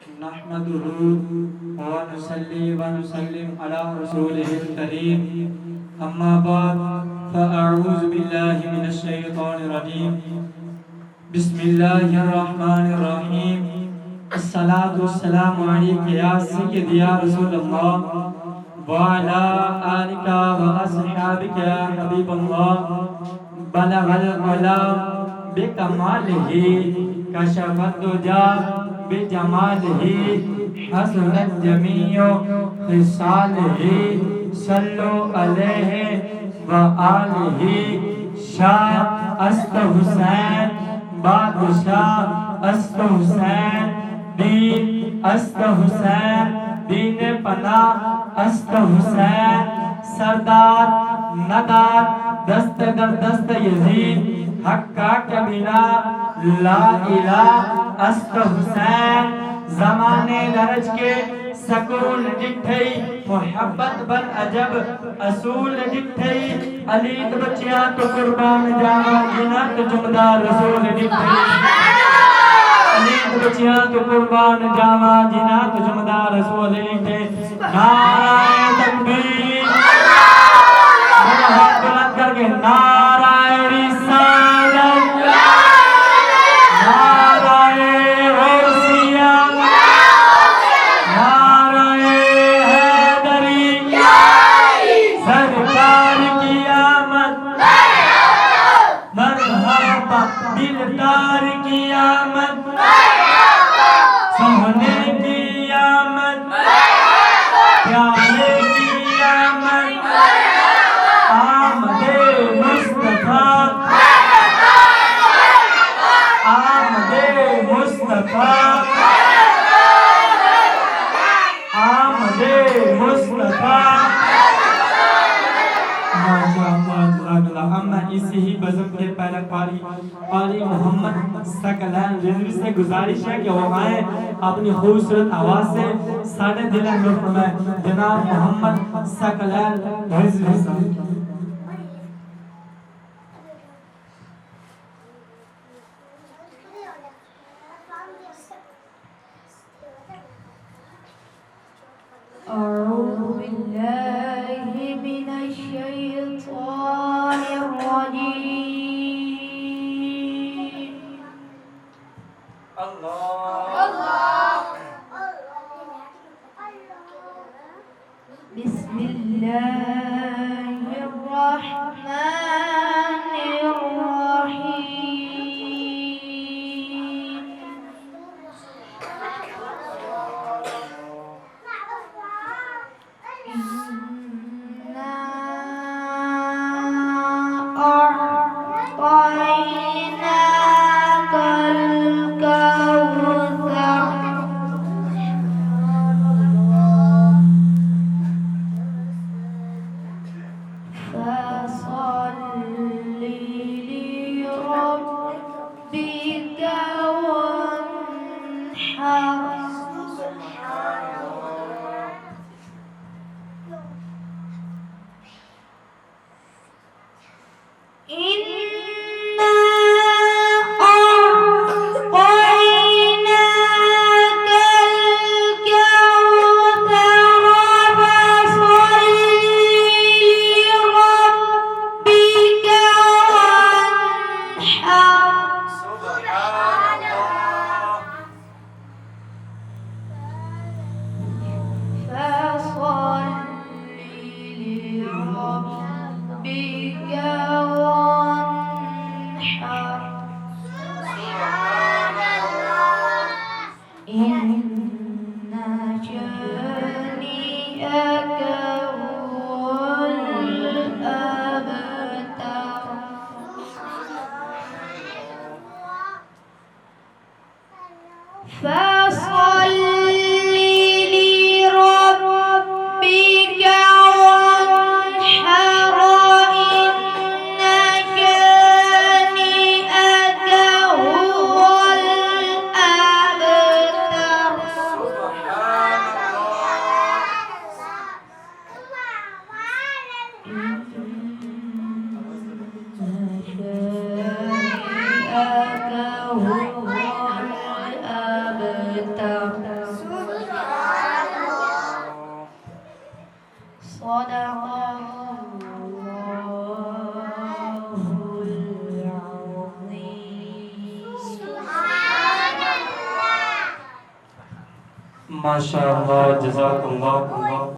नहमदुहु व नुसल्ली व नुसल्लिम अला रसूलिहिल करीम अम्मा बाद फ़अऊज़ु बिल्लाहि मिनश शैतानिर रजीम बिस्मिल्लाहिर रहमानिर रहीम अस्सलातु वस्सलामु अलैका या सय्यदी या रसूलल्लाह व अला आलिका व अस्हाबिका या हबीबल्लाह बलगल उला बिकमालिही कशफत दुजा बिजमालिही हसनत जमीउ खिसालिही सल्लु अलैहि व आलिही शाह अस्त हुसैन बादशाह अस्त हुसैन दीन अस्त हुसैन दीन पनाह अस्त हुसैन सरदार नदार दस्त दर दस्त यजीद हक्का कबीला ला इलाह अस्त हुसैन ज़माने दरज के सकून डिठई मोहब्बत बन अजब असूल डिठई अली बच्चियां तो कुर्बान जावा जिन्नत जुमदा रसूल डिठई अली बच्चियां तो कुर्बान जावा जिन्नत जुमदा रसूल डिठई नाराए तकबीर हाथ बुलंद करके नाराए रिसालत नाराए गौसिया नाराए हैदरी सरकार की आमद मरहबा दिलदार की आमद सोहने की आमद प्यारे की आमद आमदे मुस्तफा आमदे मुस्तफा आमदे मुस्तफा अम्मा इसी ही बज़म के पहले पारी पारी मोहम्मद सकलैन रिजवी से गुजारिश है कि वो आए अपनी खूबसूरत आवाज से साढ़े दिल में जनाब मोहम्मद सकलैन रिजवी साहब أعوذ بالله من الشيطان الرجيم بسم الله الرحمن الرحيم إنا أعطيناك الكوثر فصل لربك وانحر إنا أعطيناك الكوثر فصل لربك وانحر فصل لربك وانحر إن شانئك هو الأبتر فصل لربك وانحر إن شانئك هو الأبتر شانئك هو الأبتر صدق الله العظيم. ما شاء الله، جزاك الله.